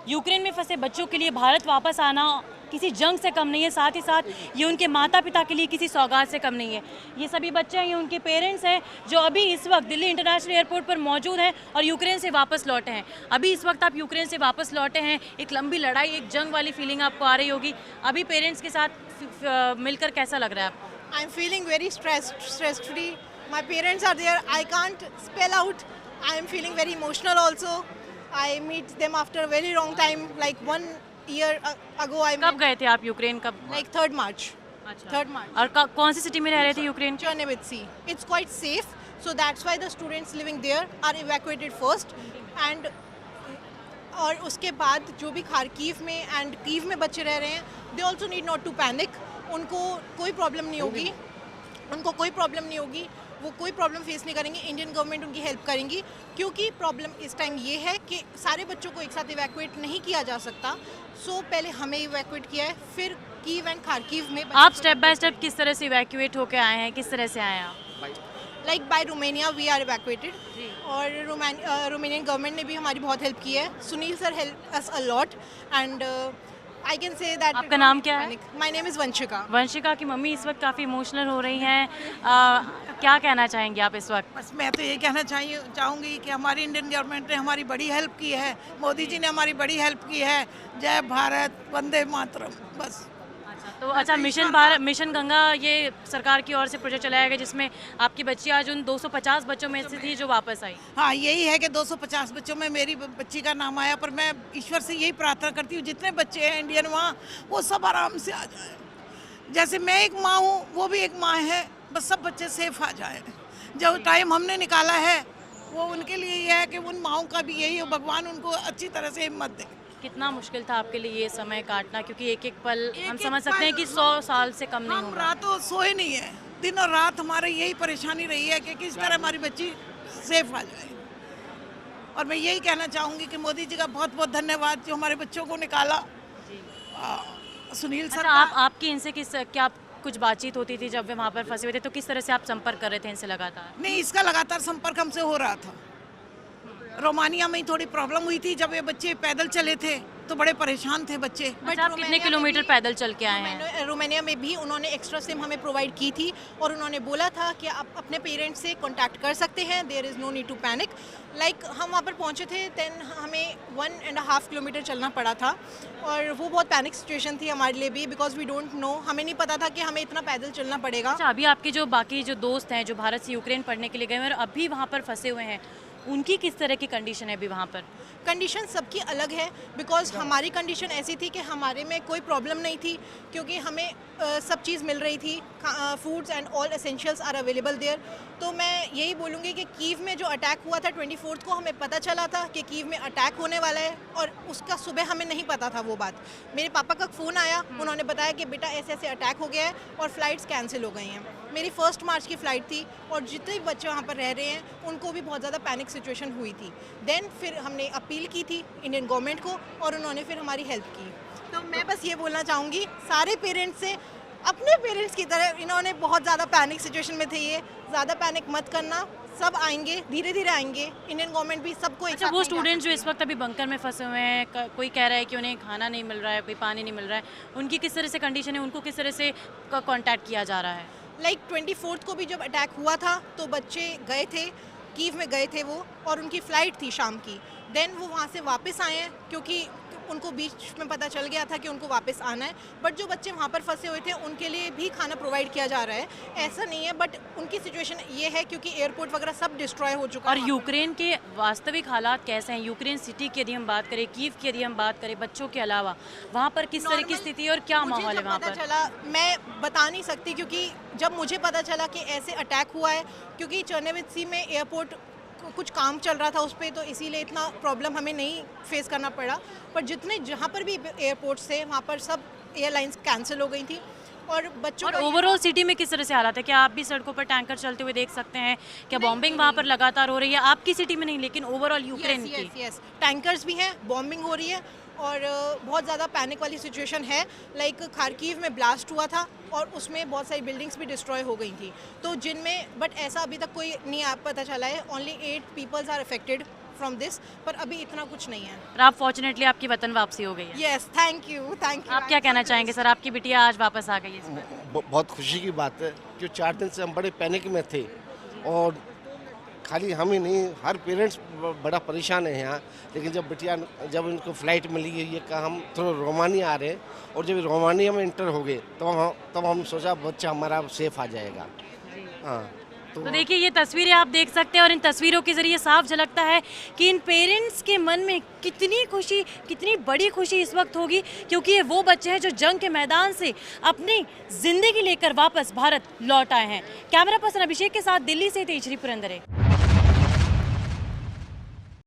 Ukraine में फंसे बच्चों के लिए भारत वापस आना किसी जंग से कम नहीं है, साथ ही साथ ये उनके माता पिता के लिए किसी सौगात से कम नहीं है। ये सभी बच्चे हैं, ये उनके पेरेंट्स हैं जो अभी इस वक्त दिल्ली इंटरनेशनल एयरपोर्ट पर मौजूद हैं और यूक्रेन से वापस लौटे हैं। अभी इस वक्त आप यूक्रेन से वापस लौटे हैं, एक लंबी लड़ाई, एक जंग वाली फीलिंग आपको आ रही होगी। अभी पेरेंट्स के साथ मिलकर कैसा लग रहा है आपको? I'm feeling very stress free. My parents are there. I can't spell out. I am feeling very emotional also. I meet them after a very long time, like 1 year ago. I कब met, गए थे आप Ukraine, कब? like 3rd March. अच्छा। 3rd March. और कौन सी city में रह रहे थे यूक्रेन के? Chernivtsi. It's quite safe, so that's why the students living there are evacuated first. And और उसके बाद जो भी खारकीव में एंड कीव में बच्चे रह रहे हैं, they also need not to panic. उनको कोई प्रॉब्लम नहीं होगी, वो कोई प्रॉब्लम फेस नहीं करेंगे। इंडियन गवर्नमेंट उनकी हेल्प करेंगी, क्योंकि प्रॉब्लम इस टाइम ये है कि सारे बच्चों को एक साथ इवैक्यूएट नहीं किया जा सकता। सो पहले हमें इवैक्यूएट किया है, फिर कीव एंड खारकीव में आप स्टेप बाय स्टेप किस तरह से इवैक्यूएट होकर आए हैं, किस तरह से आए हैं आप? Like by Romania we are evacuated, और रोमानियन गवर्नमेंट ने भी हमारी बहुत हेल्प की है। Sunil sir help us a lot, and I can say that. आपका नाम क्या है? My name is Vanshika. Vanshika की मम्मी इस वक्त काफ़ी इमोशनल हो रही हैं, क्या कहना चाहेंगे आप इस वक्त? बस मैं तो ये कहना चाहूँगी कि हमारी इंडियन गवर्नमेंट ने हमारी बड़ी हेल्प की है, मोदी जी ने हमारी बड़ी हेल्प की है। जय भारत, वंदे मातरम। बस। तो अच्छा, मिशन भारत, मिशन गंगा, ये सरकार की ओर से प्रोजेक्ट चलाया गया जिसमें आपकी बच्ची आज उन 250 बच्चों में से थी जो वापस आई। हाँ, यही है कि 250 बच्चों में मेरी बच्ची का नाम आया, पर मैं ईश्वर से यही प्रार्थना करती हूँ जितने बच्चे हैं इंडियन वहाँ, वो सब आराम से आ जाए। जैसे मैं एक माँ हूँ, वो भी एक माँ है, बस सब बच्चे सेफ आ जाए। जो टाइम हमने निकाला है वो उनके लिए ही है कि उन माँओं का भी यही हो, भगवान उनको अच्छी तरह से हिम्मत दे। कितना मुश्किल था आपके लिए ये समय काटना, क्योंकि एक एक पल हम समझ सकते हैं कि 100 साल से कम नहीं हम होगा। रातों सोए नहीं है, दिन और रात हमारे यही परेशानी रही है कि किस तरह हमारी बच्ची सेफ आ जाए। और मैं यही कहना चाहूँगी कि मोदी जी का बहुत बहुत धन्यवाद जो हमारे बच्चों को निकाला। सुनील सर अच्छा, आपकी इनसे क्या कुछ बातचीत होती थी जब वे वहाँ पर फंसे हुए थे, तो किस तरह से आप संपर्क कर रहे थे इनसे लगातार? नहीं, इसका लगातार संपर्क हमसे हो रहा था। रोमानिया में ही थोड़ी प्रॉब्लम हुई थी, जब ये बच्चे पैदल चले थे तो बड़े परेशान थे बच्चे। अच्छा, आप कितने किलोमीटर पैदल चल के आए हैं? रोमानिया में भी उन्होंने एक्स्ट्रा सिम हमें प्रोवाइड की थी, और उन्होंने बोला था कि आप अपने पेरेंट्स से कांटेक्ट कर सकते हैं, there is no need to panic. Like हम वहाँ पर पहुँचे थे, देन हमें 1.5 किलोमीटर चलना पड़ा था, और वो बहुत पैनिक सिचुएशन थी हमारे लिए भी, बिकॉज वी डोंट नो, हमें नहीं पता था कि हमें इतना पैदल चलना पड़ेगा। अच्छा, अभी आपके जो बाकी जो दोस्त हैं जो भारत से यूक्रेन पढ़ने के लिए गए हैं और अभी वहाँ पर फंसे हुए हैं, उनकी किस तरह की कंडीशन है अभी वहाँ पर? कंडीशन सबकी अलग है, बिकॉज हमारी कंडीशन ऐसी थी कि हमारे में कोई प्रॉब्लम नहीं थी, क्योंकि हमें सब चीज़ मिल रही थी, foods and all essentials are available there. तो मैं यही बोलूँगी कि कीव में जो अटैक हुआ था 24 को, हमें पता चला था कि कीव में अटैक होने वाला है, और उसका सुबह हमें नहीं पता था वो बात। मेरे पापा का फ़ोन आया, उन्होंने बताया कि बेटा ऐसे ऐसे अटैक हो गया है और फ़्लाइट्स कैंसिल हो गई हैं। मेरी 1 मार्च की फ़्लाइट थी, और जितने भी बच्चे वहाँ पर रह रहे हैं उनको भी बहुत ज़्यादा पैनिक सिचुएशन हुई थी। देन फिर हमने अपील की थी इंडियन गवर्नमेंट को, और उन्होंने फिर हमारी हेल्प की। तो मैं बस ये बोलना चाहूँगी सारे पेरेंट्स से, अपने पेरेंट्स की तरह, इन्होंने बहुत ज़्यादा पैनिक सिचुएशन में थे, ये ज़्यादा पैनिक मत करना, सब आएंगे, धीरे धीरे आएंगे। इंडियन गवर्नमेंट भी सबको एक अच्छा, साथ वो नहीं ला स्टूडेंट्स जो सकती। इस वक्त अभी बंकर में फंसे हुए हैं, कोई कह रहा है कि उन्हें खाना नहीं मिल रहा है, कोई पानी नहीं मिल रहा है, उनकी किस तरह से कंडीशन है, उनको किस तरह से कांटेक्ट किया जा रहा है? लाइक 24 को भी जब अटैक हुआ था तो बच्चे गए थे, कीव में गए थे वो, और उनकी फ़्लाइट थी शाम की। देन वो वहाँ से वापस आए हैं, क्योंकि उनको बीच में पता चल गया था कि उनको वापस आना है। बट जो बच्चे वहाँ पर फंसे हुए थे उनके लिए भी खाना प्रोवाइड किया जा रहा है, ऐसा नहीं है। बट उनकी सिचुएशन ये है क्योंकि एयरपोर्ट वगैरह सब डिस्ट्रॉय हो चुका और है। यूक्रेन के वास्तविक हालात कैसे हैं? यूक्रेन सिटी की यदि हम बात करें, कीव की यदि हम बात करें, बच्चों के अलावा वहाँ पर किस तरह की स्थिति है और क्या मुझे माहौल है जब वहाँ पता पर? चला, मैं बता नहीं सकती, क्योंकि जब मुझे पता चला कि ऐसे अटैक हुआ है, क्योंकि चर्नोवित्सी में एयरपोर्ट कुछ काम चल रहा था उस पर, तो इसीलिए इतना प्रॉब्लम हमें नहीं फेस करना पड़ा। पर जितने जहाँ पर भी एयरपोर्ट्स थे वहाँ पर सब एयरलाइंस कैंसिल हो गई थी, और बच्चों और को ओवरऑल सिटी में किस तरह से हालात है? क्या आप भी सड़कों पर टैंकर चलते हुए देख सकते हैं? क्या बॉम्बिंग वहाँ पर लगातार हो रही है? आपकी सिटी में नहीं, लेकिन ओवरऑल यूक्रेन की। यस, टैंकर्स भी हैं, बॉम्बिंग हो रही है, और बहुत ज़्यादा पैनिक वाली सिचुएशन है। लाइक खारकीव में ब्लास्ट हुआ था, और उसमें बहुत सारी बिल्डिंग्स भी डिस्ट्रॉय हो गई थी, तो जिनमें, बट ऐसा अभी तक कोई नहीं पता चला है। Only 8 peoples are affected from this, पर अभी इतना कुछ नहीं है। और आप फॉर्चुनेटली आपकी वतन वापसी हो गई है। Yes, thank you, thank you. आप क्या कहना चाहेंगे सर, आपकी बिटिया आज वापस आ गई है इस पर? बहुत खुशी की बात है कि 4 दिन से हम बड़े पैनिक में थे, और खाली हम ही नहीं, हर पेरेंट्स बड़ा परेशान है यहाँ। लेकिन जब इनको फ़्लाइट मिली है, ये कहा हम थोड़ा रोमानिया आ रहे हैं, और जब रोमानिया में इंटर हो गए तब हम सोचा बच्चा हमारा सेफ आ जाएगा। हाँ, तो देखिए ये तस्वीरें आप देख सकते हैं, और इन तस्वीरों के ज़रिए साफ झलकता है कि इन पेरेंट्स के मन में कितनी खुशी, कितनी बड़ी खुशी इस वक्त होगी, क्योंकि ये वो बच्चे हैं जो जंग के मैदान से अपनी ज़िंदगी लेकर वापस भारत लौट आए हैं। कैमरा पर्सन अभिषेक के साथ दिल्ली से तेजरी पुरंदरे।